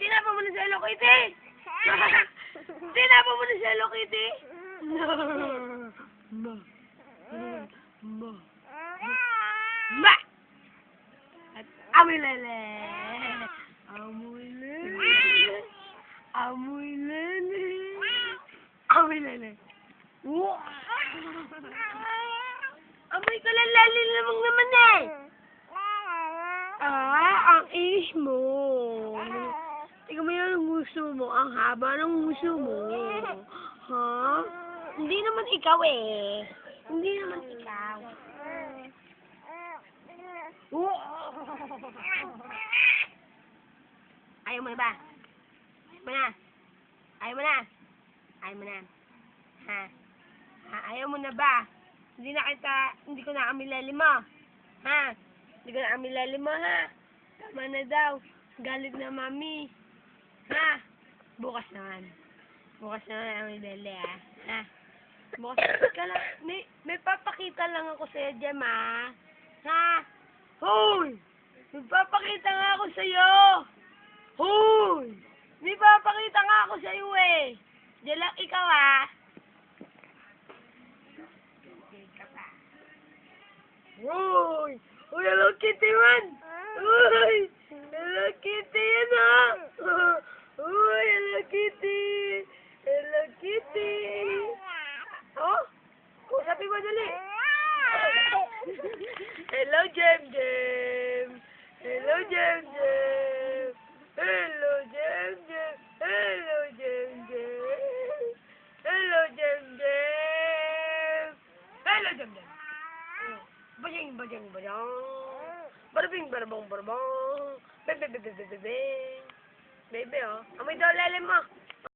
Sinapa mo na si Hello Kitty? Sinapa mo na si Hello Kitty? Ma! At amoy lele! Amoy lele! Amoy lele! Amoy lele! Amoy ka lalali lamang naman eh! Ang iis mo. Tingnan mo yan ang gusto mo. Ang haba ng gusto mo. Ha? Hindi naman ikaw eh. Hindi naman ikaw. Ayaw mo na ba? Ayaw mo na? Ayaw mo na? Ayaw mo na? Ha? Ayaw mo na ba? Hindi ko na kamilali mo. Ha? Hindi ko na kamilali mo, ha? Tama na daw. Galit na mami. Ha? Bukas naman. Bukas naman ang kamilali, ha? Ha? Bukas ka lang. May papakita lang ako sa'yo, Jem, ha? Ha? Hoy! May papakita nga ako sa'yo! Hoy! May papakita nga ako sa'yo, eh! Diyan lang ikaw, ha? Uy! Uy, Hello Kitty man! Uy! Hello Kitty yan ha! Uy, Hello Kitty! Hello Kitty! Oh? Sabi mo dali! Hello Jem Jem! Hello Jem Jem! Hello Jem Jem! Hello Jem Jem! Hello Jem Jem! Hello Jem Jem! Bajing, bajing, bajang. Barabing, barabong, barabong. Bebe, bebe, bebe, bebe. Bebe, oh. Amoy daw lalim mo.